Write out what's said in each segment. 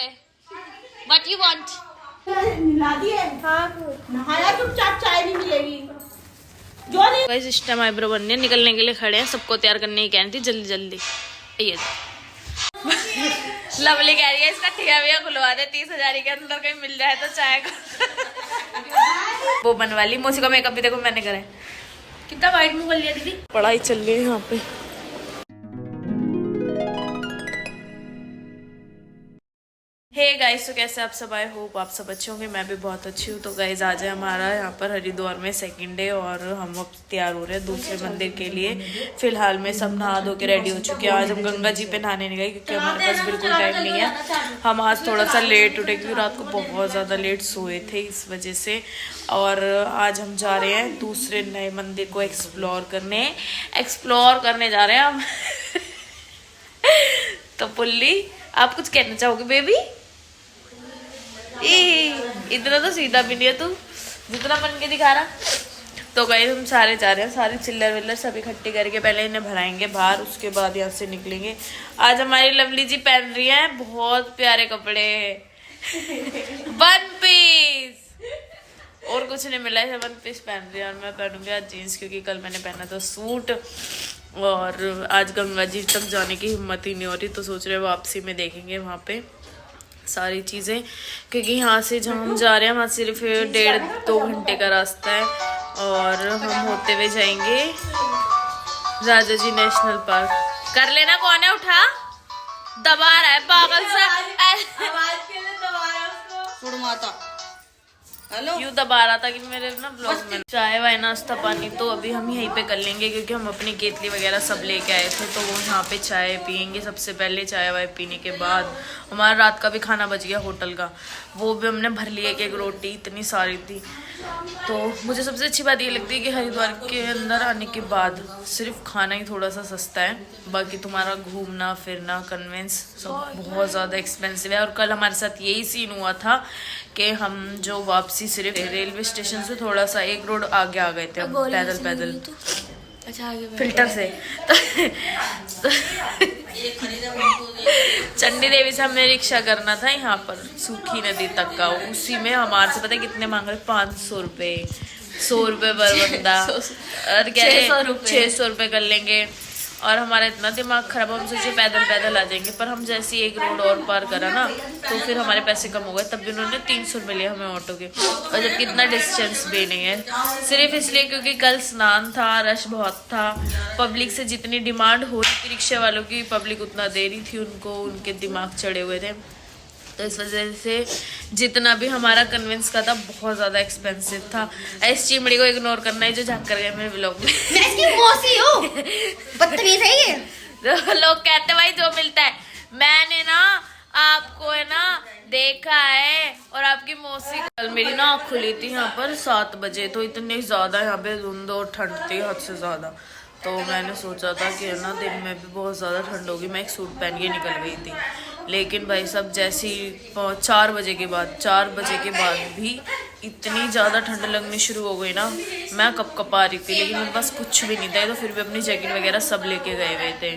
पे। What you want? मिला दिए। हाँ नहाया चुपचाप, चाय नहीं मिलेगी जो नहीं। गाइस इस टाइम आईब्रो बनने निकलने के लिए खड़े हैं, सबको तैयार करने की कह रही थी जल्दी जल्दी। ये लवली कह रही है इसका ठिया भैया खुलवा दे 30,000 के अंदर कहीं मिल जाए तो चाय का। वो बनवा ली। मौसी का मेकअप भी देखो मैंने करा है। कितना वाइट मुंह कर लिया दीदी। पढ़ाई चल रही है यहाँ पे। हे गाइस, तो कैसे आप सब आए? होप आप सब अच्छे होंगे। मैं भी बहुत अच्छी हूँ। तो गाइस आज है हमारा यहाँ पर हरिद्वार में सेकंड डे और हम अब तैयार हो रहे हैं दूसरे मंदिर के लिए। फिलहाल में सब नहा धो के रेडी हो चुके हैं। आज हम गंगा जी पे नहाने नहीं गए क्योंकि हमारे पास बिल्कुल टाइम नहीं है। हम आज थोड़ा सा लेट उठे क्योंकि रात को बहुत ज़्यादा लेट सोए थे इस वजह से। और आज हम जा रहे हैं दूसरे नए मंदिर को एक्सप्लोर करने जा रहे हैं हम। तो पुल्ली आप कुछ कहना चाहोगे बेबी? इतना तो सीधा भी नहीं है तू जितना बन के दिखा रहा। तो गए हम सारे जा रहे हैं, सारी चिल्लर विल्लर सब इकट्ठी करके पहले इन्हें भराएंगे बाहर, उसके बाद यहाँ से निकलेंगे। आज हमारी लवली जी पहन रही है बहुत प्यारे कपड़े, वन पीस, और कुछ नहीं मिला है, वन पीस पहन रही है। और मैं पहनूंगी आज जीन्स क्योंकि कल मैंने पहना था सूट। और आज गंगा जी तक जाने की हिम्मत ही नहीं हो रही, तो सोच रहे वापसी में देखेंगे वहाँ पे सारी चीज़ें, क्योंकि यहाँ से जहाँ हम जा रहे हैं वहाँ सिर्फ 1.5-2 घंटे का रास्ता है। और हम होते हुए जाएंगे राजा जी नेशनल पार्क। कर लेना, कौन है उठा दबा रहा है पागल सा। आवाज के लिए दबा रहा है उसको। माता हेलो यूँ दबा रहा था कि मेरे ना ब्लॉग में। चाय वाय नाश्ता पानी तो अभी हम यहीं पे कर लेंगे क्योंकि हम अपनी केतली वगैरह सब लेके आए थे। तो वो यहाँ पे चाय पियेंगे सबसे पहले। चाय वाय पीने के बाद हमारा रात का भी खाना बच गया होटल का, वो भी हमने भर लिया। एक रोटी इतनी सारी थी। तो मुझे सबसे अच्छी बात ये लगती है कि हरिद्वार के अंदर आने के बाद सिर्फ खाना ही थोड़ा सा सस्ता है, बाकी तुम्हारा घूमना फिरना कन्वेंस सब बहुत ज़्यादा एक्सपेंसिव है। और कल हमारे साथ यही सीन हुआ था कि हम जो वापसी सिर्फ रेलवे स्टेशन से थोड़ा सा एक रोड आगे आ गए थे पैदल अच्छा आगे फिल्टर से। चंडी देवी से हमें रिक्शा करना था यहाँ पर सूखी नदी तक का। उसी में हमारे से पता है कितने मांग रहे? 500 रुपये, 100 रुपये पर बंदा। और क्या 600 रुपये कर लेंगे। और हमारा इतना दिमाग खराब, हम सोचे पैदल आ जाएंगे, पर हम जैसे एक रोड और पार करा ना तो फिर हमारे पैसे कम हो गए। तब भी उन्होंने 300 रुपये लिए हमें ऑटो के, और जबकि इतना डिस्टेंस भी नहीं है। सिर्फ इसलिए क्योंकि कल स्नान था, रश बहुत था, पब्लिक से जितनी डिमांड हो रही थी रिक्शे वालों की, पब्लिक उतना दे रही थी उनको, उनके दिमाग चढ़े हुए थे। तो इस वजह से जितना भी हमारा कन्वेंस का था बहुत ज़्यादा एक्सपेंसिव था। इस चिमड़ी को इग्नोर करना है जो झाँक कर गया मेरे व्लॉग में। मैं इसकी मौसी हूँ, बदतमीज है ये। लोग कहते भाई जो मिलता है। मैंने ना आपको है ना देखा है। और आपकी मौसी कल मेरी ना आँख खुली थी यहाँ पर 7 बजे, तो इतनी ज़्यादा यहाँ पे धुंध और ठंड थी हद से ज़्यादा। तो मैंने सोचा था कि ना दिन में भी बहुत ज़्यादा ठंड होगी, मैं एक सूट पहन के निकल गई थी। लेकिन भाई सब जैसी 4 बजे के बाद भी इतनी ज़्यादा ठंड लगनी शुरू हो गई ना, मैं कपकपा रही थी। लेकिन मेरे पास कुछ भी नहीं था, तो फिर भी अपनी जैकेट वगैरह सब लेके गए हुए थे।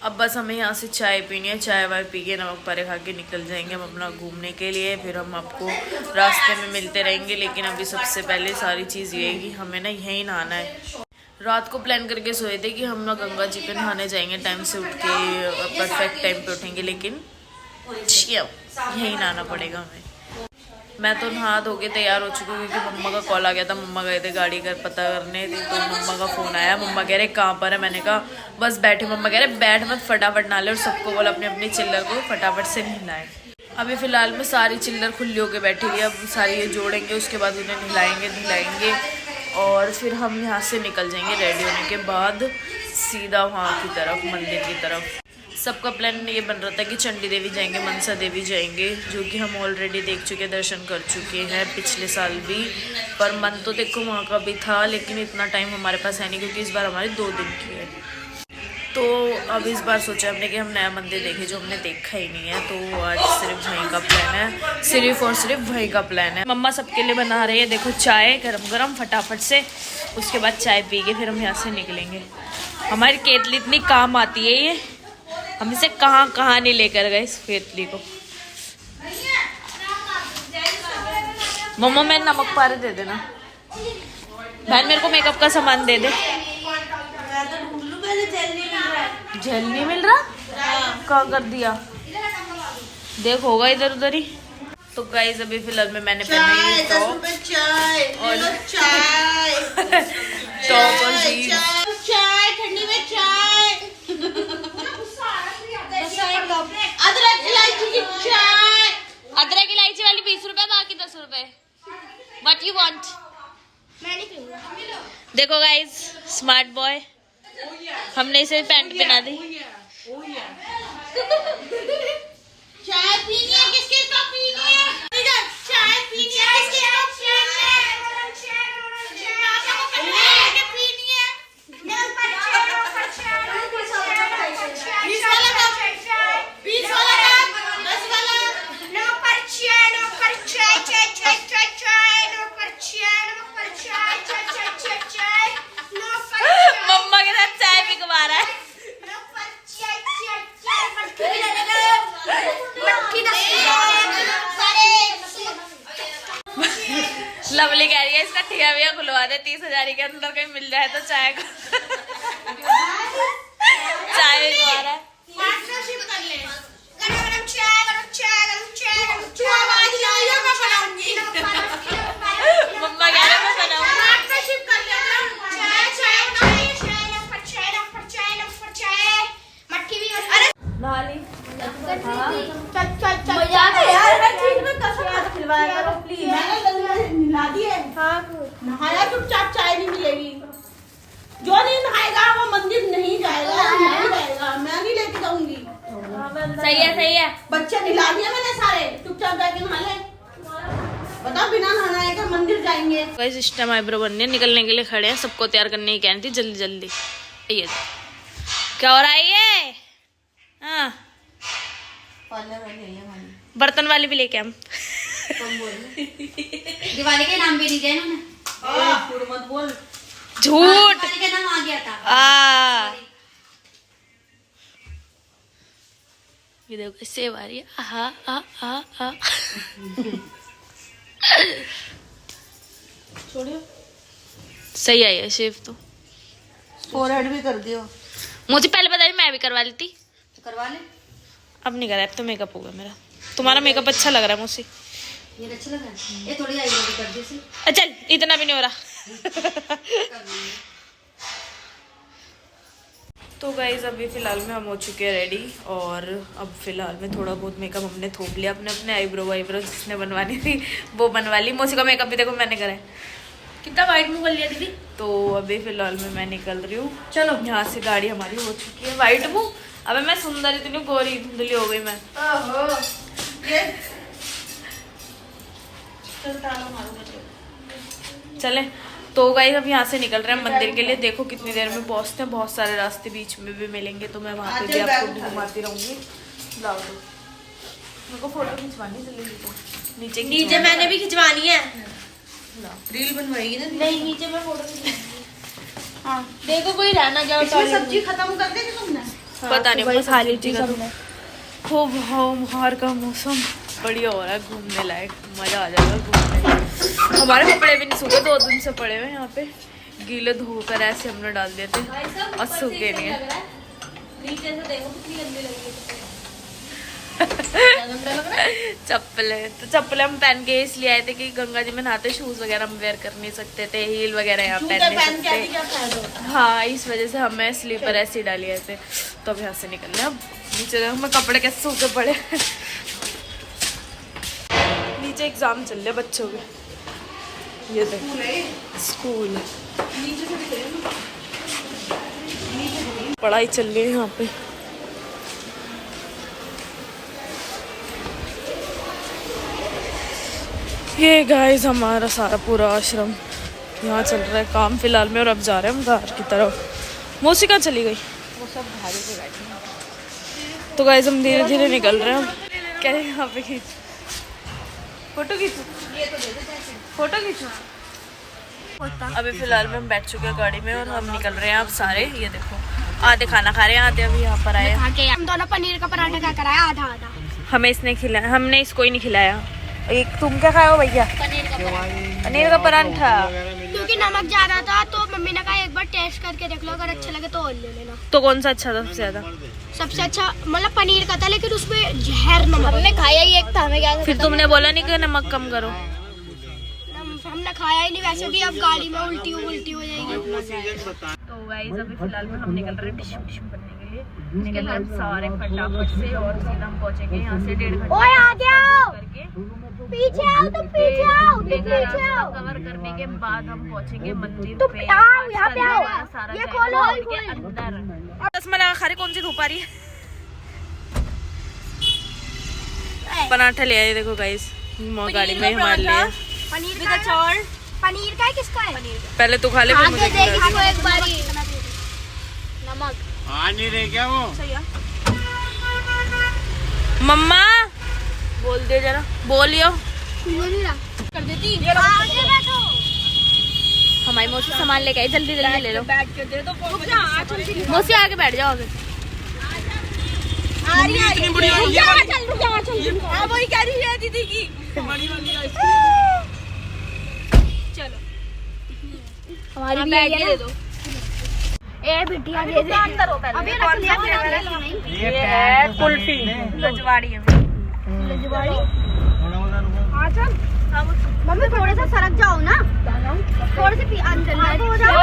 अब बस हमें यहाँ से चाय पीनी है, चाय वाय पी के नमक पारे खा के निकल जाएंगे हम अपना घूमने के लिए। फिर हम आपको रास्ते में मिलते रहेंगे। लेकिन अभी सबसे पहले सारी चीज़ ये है कि हमें ना यहीं नहाना है। रात को प्लान करके सोए थे कि हम ना गंगा जी पे नहाने जाएंगे, टाइम से उठ के परफेक्ट टाइम पे उठेंगे, लेकिन यहीं नहाना पड़ेगा हमें। मैं तो नहा धो के तैयार हो चुकी हूँ क्योंकि मम्मा का कॉल आ गया था। मम्मा गए थे गाड़ी का पता करने, तो मम्मा का फ़ोन आया। मम्मा कह रहे कहाँ पर है? मैंने कहा बस बैठे। मम्मा कह रहे बैठ मत, फटाफट नहा ले, और सबको बोला अपने अपनी चिल्लर को फटाफट से नहलाएं। अभी फ़िलहाल में सारी चिल्लर खुली होकर बैठी हुई है। अब सारी ये जोड़ेंगे, उसके बाद उन्हें नहलाएंगे और फिर हम यहाँ से निकल जाएंगे रेडी होने के बाद सीधा वहाँ की तरफ, मंदिर की तरफ। सबका प्लान ये बन रहा था कि चंडी देवी जाएंगे, मनसा देवी जाएंगे, जो कि हम ऑलरेडी देख चुके, दर्शन कर चुके हैं पिछले साल भी। पर मन तो देखो वहाँ का भी था, लेकिन इतना टाइम हमारे पास है नहीं क्योंकि इस बार हमारे 2 दिन की है। तो अब इस बार सोचा हमने कि हम नया मंदिर देखें जो हमने देखा ही नहीं है। तो आज सिर्फ वहीं का प्लान है, सिर्फ और सिर्फ वहीं का प्लान है। मम्मा सबके लिए बना रही है, देखो चाय गरम गरम फटाफट से। उसके बाद चाय पी के फिर हम यहाँ से निकलेंगे। हमारी केतली इतनी काम आती है ये, हम इसे कहाँ नहीं लेकर गए इस केतली को। मम्मा मैं नमक पारे दे देना। बहन मेरे को मेकअप का सामान दे दे। जेल नहीं मिल रहा? क्या कर दिया? देख होगा इधर उधर ही। तो गाइस अभी फिलहाल में मैंने पहनी है टॉप और टॉप और जीन्स। चाय ठंडी में चाय, अदरक इलायची की चाय। अदरक इलायची वाली 20 रुपए, बाकी 10 रुपए। What you want? देखो गाइस स्मार्ट बॉय, हमने इसे पैंट पहना दी। चाय पीनी है किसके साथ पीनी है? चाय पीनी है किसके साथ पीनी है? पीनी है 20 वाला कप, 20 वाला कप, 10 वाला। मम्मा के साथ चाय भी कमा रहा है। लवली कह रही है इसका ठिया भैया खुलवा दे 30,000 के अंदर कहीं मिल जाए तो चाय का। चाय भी कमा रहा है। पार्टनरशिप कर ले। गरम चाय, गरम चाय, गरम चाय, गरम चाय। आवाज लाइए मैं बनाऊंगी। मम्मा कह रहे मैं बनाऊंगी। पार्टनरशिप कर ले। चाय चाय चाय चाय नंबर चाय नंबर चाय नंबर चाय। मटकी भी। अरे नाली चल चल चल मजाक है यार। मैं ठीक में कसम मत खिलवाया करो प्लीज। मैंने नहा दी है। हां नहाया चुपचाप चाय नहीं मिलेगी। जो नहीं नहाएगा वो मंदिर नहीं जाएगा, नहीं जाएगा। मैं नहीं लेके जाऊंगी। सही है सही है। बच्चे निला दिए मैंने सारे, चुपचाप जाके नहा ले। बता बिना नहाए का मंदिर जाएंगे। गाइस इस टाइम आईब्रो बनने निकलने के लिए खड़े हैं, सबको तैयार करने की कहनी थी जल्दी जल्दी। ये क्या हो रहा है ये? हाँ बर्तन वाली भी लेके हम दिवाली के नाम भी नहीं दिया इन्होंने। मत बोल झूठ। दिवाली का नाम आ गया था। ये देखो सेव आ रही है। आहा आ आ आ छोड़ियो। सही आई है शेव तो। फोरहेड भी कर दियो। मुझे पहले पता नहीं, मैं भी करवा लेती। तो करवा ले। अब नहीं करा, अब तो मेकअप होगा मेरा। तुम्हारा मेकअप अच्छा लग रहा है मुझसे। ये अच्छा लग रहा है। ये थोड़ी आईब्रो भी कर दी इसे। चल इतना भी नहीं हो रहा। तो गाइज अभी फिलहाल में हम हो चुके हैं रेडी, और अब फिलहाल में थोड़ा बहुत मेकअप हमने थोप लिया अपने अपने। आईब्रो जिसने बनवानी थी वो बनवा ली। मौसी का मेकअप भी देखो मैंने करा है। कितना वाइट मुंह कर लिया दीदी। तो अभी फिलहाल में मैं निकल रही हूँ। चलो यहाँ से गाड़ी हमारी हो चुकी है। वाइट मुँह, अबे मैं सुंदर इतनी गोरी धुंधली हो गई मैं। चले तो गाइस अब यहाँ से निकल रहे हैं मंदिर के लिए। देखो कितनी देर में पहुँचते हैं। बहुत सारे रास्ते बीच में भी मिलेंगे तो मैं वहाँ पे भी आपको घुमाती रहूंगी। लाओ दो मेरे को फोटो खिंचवानी जल्दी। नीचे नीचे मैंने भी खिंचवानी है। रील बनवाएगी ना? नहीं नीचे मैं फोटो खिंचवाऊंगी। हाँ देखो कोई रहना जाओ। इसमें सब्जी खत्म कर देगी तुमने? पता नहीं बस खाली चीज हो। बाहर का मौसम बढ़िया हो रहा है, घूमने लायक, मजा आ जाएगा घूमने में। हमारे कपड़े भी नहीं सूखे, 2 दिन से पड़े हुए यहाँ पे। गीले धोकर ऐसे हमने डाल दिए थे और सूखे नहीं है। नीचे से देखो कितनी गंदी लग रही है। चप्पल तो चप्पल हम पहन के इसलिए आए थे कि गंगा जी में नहाते शूज वगैरह हम वेयर कर नहीं सकते थे, हील वगैरह यहाँ पहन नहीं सकते। हाँ इस वजह से हमें स्लीपर ऐसे ही डाली थे। तो अब यहाँ से निकलने, अब नीचे हमें कपड़े कैसे सूखे पड़े। नीचे एग्जाम चल रहे बच्चों के, ये देखो स्कूल पढ़ाई चल रही है यहाँ पे। ये गाइस हमारा सारा पूरा आश्रम यहाँ चल रहा है काम फिलहाल में। और अब जा रहे हैं हम घर की तरफ। मौसी कहाँ चली गई? वो सब भारी पे बैठे। तो गाइस हम धीरे धीरे निकल रहे हैं। क्या है यहाँ पे खींच फोटो खींचो, ये तो दे दे फोटो खींचो। अभी फिलहाल में हम बैठ चुके हैं गाड़ी में और हम निकल रहे हैं अब सारे। ये देखो आधे खाना खा रहे हैं, आधे अभी यहाँ पर आए। हम दोनों पनीर का पराठा क्या कराया आधा आधा। हमें इसने खिलाया, हमने इसको ही नहीं खिलाया। एक तुम क्या खाए हो भैया? पनीर का पराठा। पनीर का पराठा। क्योंकि नमक ज्यादा था तो मम्मी ने कहा एक बार टेस्ट करके देख लो, अगर अच्छा लगे तो और ले लेना। तो कौन सा अच्छा था सबसे ज्यादा? सबसे अच्छा मतलब पनीर का था, लेकिन उसमें जहर नमक। हमने खाया ही एक था, हमें क्या फिर तुमने बोला नहीं कि नमक कम करो? हमने खाया ही नहीं, वैसे भी अब गाड़ी में उल्टी हो जाएगी। तो गाइस अभी फिलहाल में हम निकल रहे हैं टिश्यू टिश्यू करने के लिए। निकल रहे हैं सारे फटाफट से और सीधा हम पहुंचेंगे यहाँ से 1.5 घंटे ओए आ गया करके। पीछे आओ, तुम पीछे आओ, तुम पीछे आओ। कवर करने के बाद हम पहुंचेंगे मंदिर तुम पे। आओ, यहाँ पे आओ। हमारा सारा ये जाएगा खोलो, मॉल के अंदर। चश्मा लगा खा रही, कौन सी धूप आ रही है? पराठा ले आए देखो गाइस, गाड़ी में हमारे लिए। पनीर का चावल। पनीर का है, किसका है? पहले तू खा ले फिर मुझे खिला। इसको एक बारी नमक नहीं रहे क्या वो? मम्मा बोल दे जरा, बोलियो। कर देती। आगे बैठो। हमारी मौसी सामान लेके आई, जल्दी जल्दी ले लो। बैठ के दे दो। मौसी आगे बैठ जाओ आगे। आ रही है इतनी बड़ी वाली रुक जा, चल। हाँ वही कह रही है दीदी की। बड़ी वाली हमारी भी है दे दो। ए बिटिया दे दे। अभी रख लिया नहीं। ये है कुल्फी लजवाड़ी है। लजवाड़ी। हाँ चल। मम्मी थोड़े सा सरक जाओ ना, थोड़े से अंदर हो जाओ।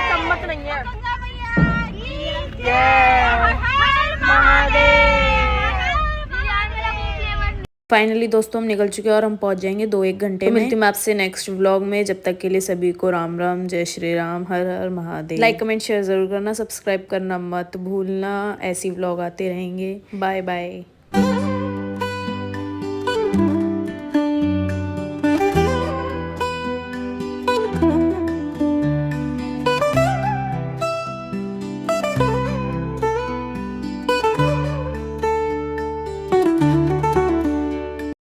सम्मत नहीं है। फाइनली दोस्तों हम निकल चुके हैं और हम पहुंच जाएंगे 2-1 घंटे में। मिलती हूँ मैं आपसे नेक्स्ट व्लॉग में। जब तक के लिए सभी को राम राम, जय श्री राम, हर हर महादेव। लाइक कमेंट शेयर जरूर करना, सब्सक्राइब करना मत भूलना। ऐसी व्लॉग आते रहेंगे। Bye bye.